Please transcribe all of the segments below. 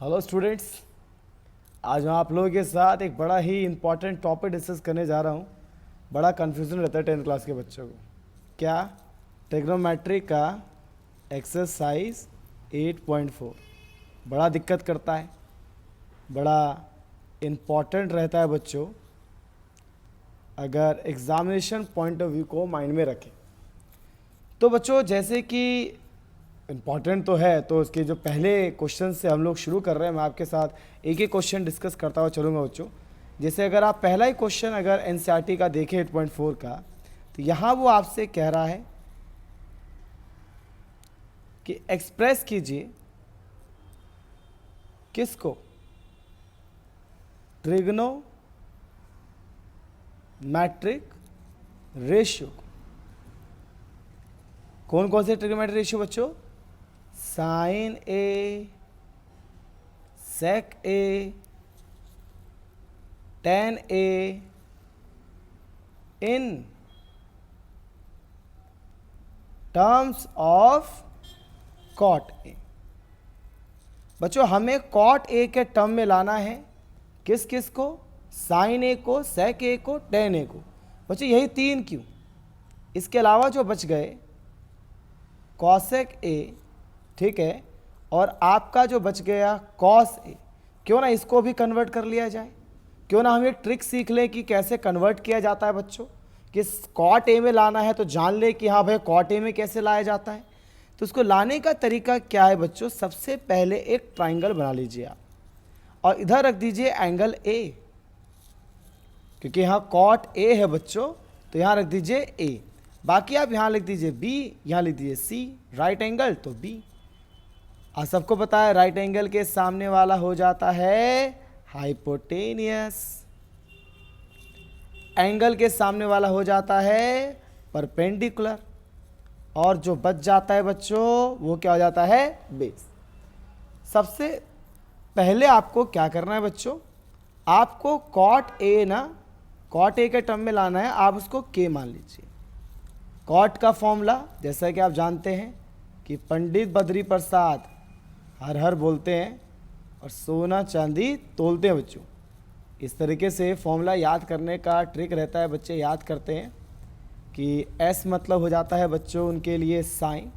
Hello students, आज मैं आप लोगों के साथ एक बड़ा ही इम्पॉर्टेंट टॉपिक डिस्कस करने जा रहा हूँ। बड़ा कन्फ्यूज़न रहता है 10th क्लास के बच्चों को। क्या? ट्रिग्नोमेट्री का एक्सरसाइज 8.4 बड़ा दिक्कत करता है, बड़ा इम्पॉर्टेंट रहता है बच्चों, अगर एग्ज़ामिनेशन पॉइंट ऑफ व्यू को माइंड में रखें। तो बच्चों जैसे कि इम्पॉर्टेंट तो है, तो उसके जो पहले क्वेश्चन से हम लोग शुरू कर रहे हैं, मैं आपके साथ एक एक क्वेश्चन डिस्कस करता हुआ चलूँगा बच्चों। जैसे अगर आप पहला ही क्वेश्चन अगर एनसीईआरटी का देखें 8.4 का, तो यहाँ वो आपसे कह रहा है कि एक्सप्रेस कीजिए किसको? ट्रिग्नोमेट्रिक रेशियो को। कौन कौन से ट्रिग्नोमेट्रिक रेशियो बच्चों? Sine A, sec A, tan A in terms of cot A. बच्चों हमें कॉट ए के टर्म में लाना है किस किस को? साइन ए को, सेक ए को, टेन ए को। बच्चों यही तीन क्यों? इसके अलावा जो बच गए कॉसेक ए, ठीक है, और आपका जो बच गया कॉस ए, क्यों ना इसको भी कन्वर्ट कर लिया जाए? क्यों ना हम ये ट्रिक सीख लें कि कैसे कन्वर्ट किया जाता है बच्चों, कि कॉट ए में लाना है तो जान ले कि हाँ भाई कॉट ए में कैसे लाया जाता है। तो उसको लाने का तरीका क्या है बच्चों? सबसे पहले एक ट्राइंगल बना लीजिए आप और इधर रख दीजिए एंगल ए, क्योंकि यहाँ कॉट ए है बच्चों, तो यहाँ रख दीजिए ए। बाकी आप यहाँ लिख दीजिए बी, यहाँ लिख दीजिए सी। राइट एंगल तो बी। आज सबको पता है राइट एंगल के सामने वाला हो जाता है हाइपोटेनियस, एंगल के सामने वाला हो जाता है परपेंडिकुलर, और जो बच जाता है बच्चों वो क्या हो जाता है? बेस। सबसे पहले आपको क्या करना है बच्चों? आपको कॉट ए ना, कॉट ए के टर्म में लाना है, आप उसको के मान लीजिए। कॉट का फॉर्मूला जैसा कि आप जानते हैं कि पंडित बद्री प्रसाद हर हर बोलते हैं और सोना चांदी तोलते हैं बच्चों। इस तरीके से फॉर्मूला याद करने का ट्रिक रहता है, बच्चे याद करते हैं कि एस मतलब हो जाता है बच्चों उनके लिए साइन,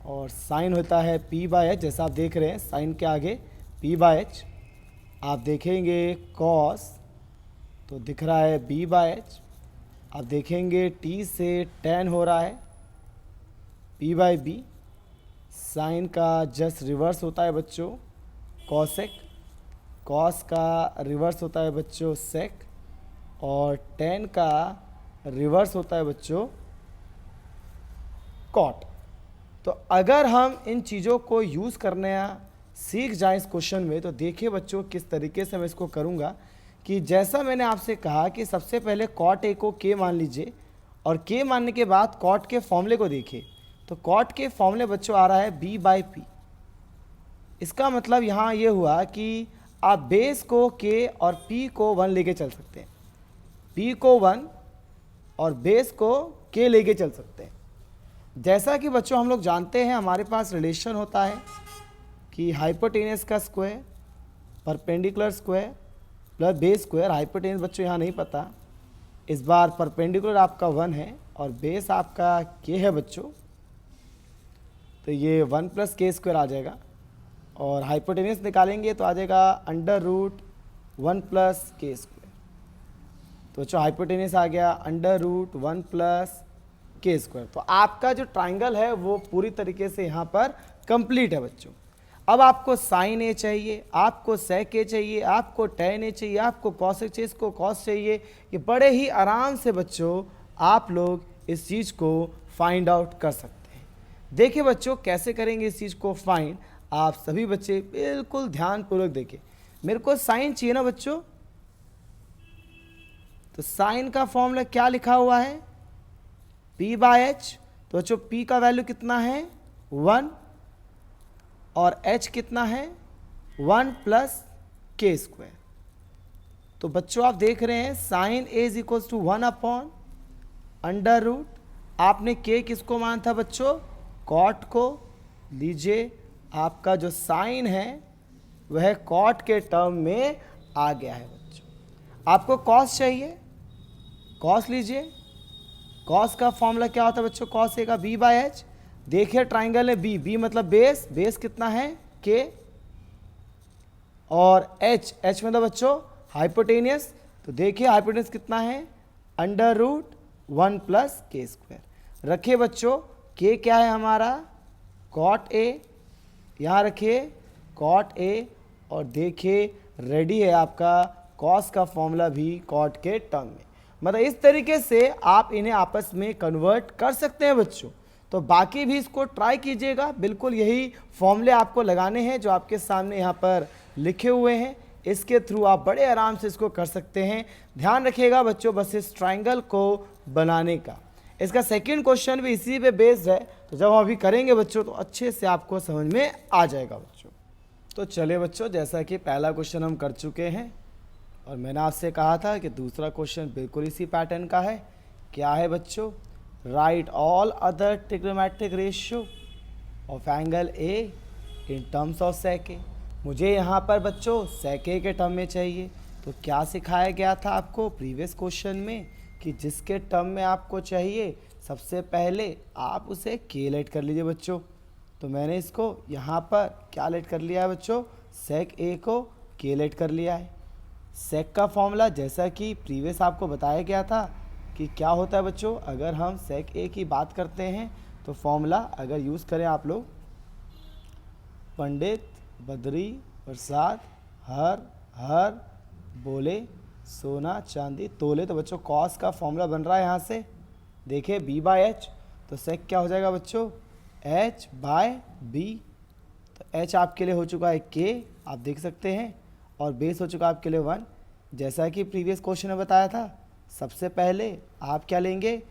और साइन होता है पी बाय एच। जैसा आप देख रहे हैं साइन के आगे पी बाय एच। आप देखेंगे कॉस तो दिख रहा है बी बाय एच। आप देखेंगे टी से टेन हो रहा है पी बाय बी। साइन का जस्ट रिवर्स होता है बच्चों कॉसेक, कॉस का रिवर्स होता है बच्चों सेक, और टेन का रिवर्स होता है बच्चों कॉट। तो अगर हम इन चीज़ों को यूज़ करने सीख जाएं इस क्वेश्चन में, तो देखिए बच्चों किस तरीके से मैं इसको करूँगा। कि जैसा मैंने आपसे कहा कि सबसे पहले कॉट ए को के मान लीजिए, और के मानने के बाद कॉट के फॉर्मूले को देखिए। तो कॉट के फॉर्मूले बच्चों आ रहा है बी बाई पी। इसका मतलब यहाँ ये हुआ कि आप बेस को के और पी को 1 लेके चल सकते हैं, पी को 1 और बेस को के लेके चल सकते हैं। जैसा कि बच्चों हम लोग जानते हैं हमारे पास रिलेशन होता है कि हाइपोटेनस का square perpendicular square plus base square. Hypotenuse बच्चों यहाँ नहीं पता, इस बार परपेंडिकुलर आपका 1 है और बेस आपका के है बच्चों, तो ये 1 प्लस के स्क्वायर आ जाएगा। और हाइपोटेनस निकालेंगे तो आ जाएगा अंडर रूट 1 प्लस के स्क्वायर। तो बच्चों हाइपोटेनस आ गया अंडर रूट 1 प्लस के स्क्वायर। तो आपका जो ट्राइंगल है वो पूरी तरीके से यहाँ पर कंप्लीट है बच्चों। अब आपको साइन ए चाहिए, आपको सेक ए चाहिए, आपको टेन ए चाहिए, आपको कॉसेक चाहिए, इसको कॉस चाहिए। ये बड़े ही आराम से बच्चों आप लोग इस चीज़ को फाइंड आउट कर सकते हैं। देखिए बच्चों कैसे करेंगे इस चीज़ को फाइंड, आप सभी बच्चे बिल्कुल ध्यानपूर्वक देखिए। मेरे को साइन चाहिए ना बच्चों, तो साइन का फॉर्मूला क्या लिखा हुआ है? P by H. तो बच्चों पी का वैल्यू कितना है? 1, और h कितना है? 1 प्लस के स्क्वायर। तो बच्चों आप देख रहे हैं sine A is equals to 1 upon under root, आपने के किसको माना था बच्चों? कॉट को लीजिए, आपका जो साइन है वह कॉट के टर्म में आ गया है बच्चों। आपको कॉस चाहिए, कॉस लीजिए। कॉस का फॉर्मूला क्या होता है बच्चों? कॉस ए का बी बाय एच। देखिए ट्राइंगल है बी, बी मतलब बेस, बेस कितना है के, और एच, एच मतलब बच्चों हाइपोटेनियस। तो देखिए हाइपोटेनियस कितना है, अंडर रूट 1 प्लस के स्क्वायर। रखिए बच्चों के क्या है हमारा, कॉट ए, यहाँ रखिए कॉट ए, और देखिए रेडी है आपका कॉस का फॉर्मूला भी कॉट के टर्म में। मतलब इस तरीके से आप इन्हें आपस में कन्वर्ट कर सकते हैं बच्चों। तो बाकी भी इसको ट्राई कीजिएगा, बिल्कुल यही फॉर्मूले आपको लगाने हैं जो आपके सामने यहाँ पर लिखे हुए हैं। इसके थ्रू आप बड़े आराम से इसको कर सकते हैं। ध्यान रखिएगा बच्चों बस इस ट्राइंगल को बनाने का। इसका सेकंड क्वेश्चन भी इसी पे बेस्ड है, तो जब हम अभी करेंगे बच्चों तो अच्छे से आपको समझ में आ जाएगा बच्चों। तो चलिए बच्चों, जैसा कि पहला क्वेश्चन हम कर चुके हैं और मैंने आपसे कहा था कि दूसरा क्वेश्चन बिल्कुल इसी पैटर्न का है। क्या है बच्चों? Right all other trigonometric ratio of angle A in terms of sec A. मुझे यहाँ पर बच्चों सेक ए के टर्म में चाहिए। तो क्या सिखाया गया था आपको प्रीवियस क्वेश्चन में कि जिसके टर्म में आपको चाहिए सबसे पहले आप उसे के लेट कर लीजिए बच्चों। तो मैंने इसको यहाँ पर क्या लेट कर लिया है बच्चों, सेक ए को के लेट कर लिया है। सेक का फॉर्मूला जैसा कि प्रीवियस आपको बताया गया था कि क्या होता है बच्चों, अगर हम सेक ए की बात करते हैं तो फॉर्मूला अगर यूज़ करें आप लोग, पंडित बद्री प्रसाद हर बोले सोना चांदी तोले। तो बच्चों कॉस का फॉर्मूला बन रहा है यहाँ से, देखिए बी बाय एच। तो सेक क्या हो जाएगा बच्चों, एच बाय बी। तो एच आपके लिए हो चुका है के, आप देख सकते हैं, और बेस हो चुका है आपके लिए 1। जैसा कि प्रीवियस क्वेश्चन में बताया था, सबसे पहले आप क्या लेंगे,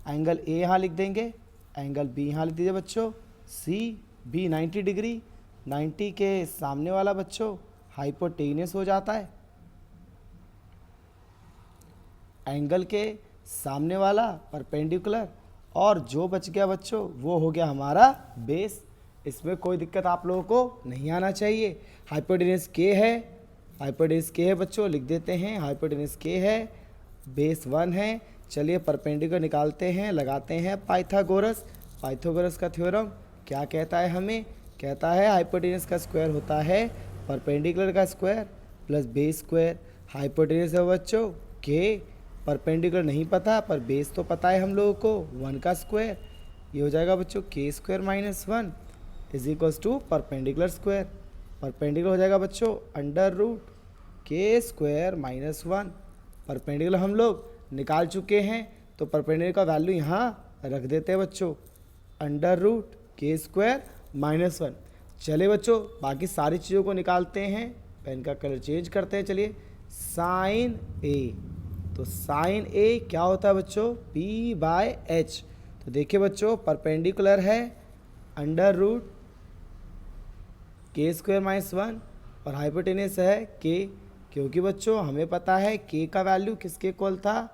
एंगल ए यहाँ लिख देंगे, एंगल बी यहाँ लिख दीजिए बच्चों, सी बी 90 डिग्री, 90 के सामने वाला बच्चों हाइपोटेनियस हो जाता है, एंगल के सामने वाला परपेंडिकुलर, और जो बच गया बच्चों वो हो गया हमारा बेस। इसमें कोई दिक्कत आप लोगों को नहीं आना चाहिए। हाइपोटेनियस के है, हाइपोटेनियस के है बच्चों, लिख देते हैं हाइपोटेनियस के है, बेस 1 है। चलिए परपेंडिकुलर निकालते हैं, लगाते हैं पाइथागोरस। पाइथागोरस का थ्योरम क्या कहता है हमें, कहता है हाइपोटेनियस का स्क्वायर होता है परपेंडिकुलर का square plus base square. Hypotenuse है बच्चों के, परपेंडिकुलर नहीं पता पर बेस तो पता है हम लोगों को 1 का स्क्वायर। ये हो जाएगा बच्चों K square minus 1 is equals to perpendicular square. Perpendicular हो जाएगा बच्चों under root K square minus 1। Perpendicular हम लोग निकाल चुके हैं, तो परपेंडिकुलर का वैल्यू यहाँ रख देते हैं बच्चों, under root K square minus 1। चले बच्चों बाकी सारी चीज़ों को निकालते हैं, पेन का कलर चेंज करते हैं। चलिए साइन ए, तो साइन ए क्या होता है बच्चों, पी बाय एच। तो देखिए बच्चों परपेंडिकुलर है under root K square minus 1 और हाइपोटेनियस है के, क्योंकि बच्चों हमें पता है के का वैल्यू किसके इक्वल था,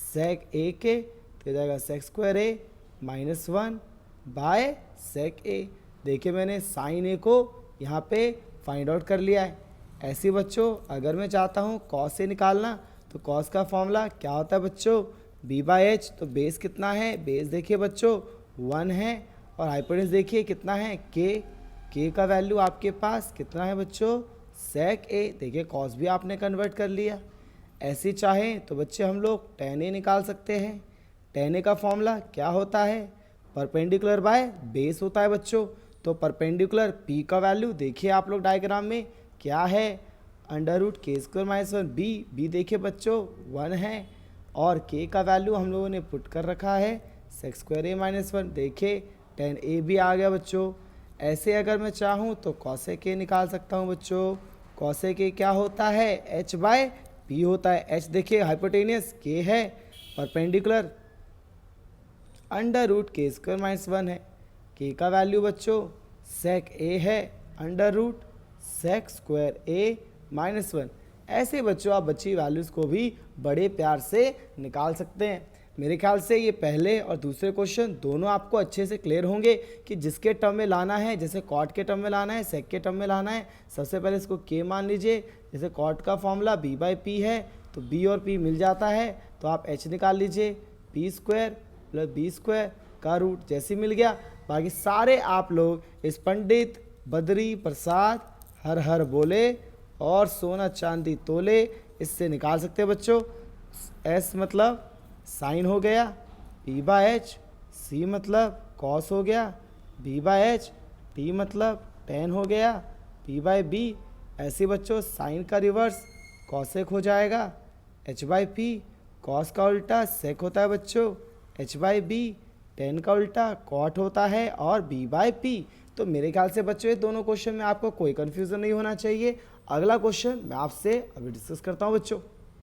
सेक ए के। तो हो जाएगा sec square A minus 1 by sec A. देखिए मैंने साइन ए को यहाँ पे फाइंड आउट कर लिया है। ऐसे बच्चों अगर मैं चाहता हूँ कॉस से निकालना, तो कॉस का फॉर्मूला क्या होता है बच्चों, बी बाय एच। तो बेस कितना है, बेस देखिए बच्चों 1 है, और हाइपोटेन्यूज देखिए कितना है के का वैल्यू आपके पास कितना है बच्चों, सेक ए। देखिए कॉस भी आपने कन्वर्ट कर लिया। ऐसे चाहें तो बच्चे हम लोग tan ए निकाल सकते हैं। tan ए का फॉर्मूला क्या होता है, परपेंडिकुलर बाय बेस होता है बच्चों। तो परपेंडिकुलर पी का वैल्यू देखिए आप लोग डायग्राम में क्या है, under root K square minus 1 B देखिए बच्चों 1 है, और के का वैल्यू हम लोगों ने पुट कर रखा है सेक स्क्वायर ए माइनस 1। देखिए tan ए भी आ गया बच्चों। ऐसे अगर मैं चाहूँ तो कॉसेक ए निकाल सकता हूँ बच्चों। कॉसेक ए क्या होता है, एच बाय पी होता है। एच देखिए हाइपोटेनियस के है, perpendicular under root K square minus 1 है। के का वैल्यू बच्चों सेक ए है, under root sec square A minus 1। ऐसे बच्चों आप बच्ची वैल्यूज़ को भी बड़े प्यार से निकाल सकते हैं। मेरे ख्याल से ये पहले और दूसरे क्वेश्चन दोनों आपको अच्छे से क्लियर होंगे कि जिसके टर्म में लाना है, जैसे कॉट के टर्म में लाना है, सेक के टर्म में लाना है। सबसे पहले इसको के मान लीजिए। जैसे कॉट का फॉर्मूला बी बाई पी है, तो बी और पी मिल जाता है, तो आप एच निकाल लीजिए। P square plus B square का रूट जैसे मिल गया। बाकी सारे आप लोग इस पंडित बद्री प्रसाद हर हर बोले और सोना चांदी तोले इससे निकाल सकते हैं बच्चों। एस मतलब साइन हो गया, पी बाय एच, सी मतलब कॉस हो गया, बी बाय एच, टी मतलब टेन हो गया, पी बाय बी। ऐसे बच्चों साइन का रिवर्स कॉसेक हो जाएगा। एच बाई पी कॉस का उल्टा सेक होता है बच्चों। एच बाई बी टेन का उल्टा कॉट होता है और बी बाय पी। तो मेरे ख्याल से बच्चों ये दोनों क्वेश्चन में आपको कोई कन्फ्यूज़न नहीं होना चाहिए। अगला क्वेश्चन मैं आपसे अभी डिस्कस करता हूँ बच्चों।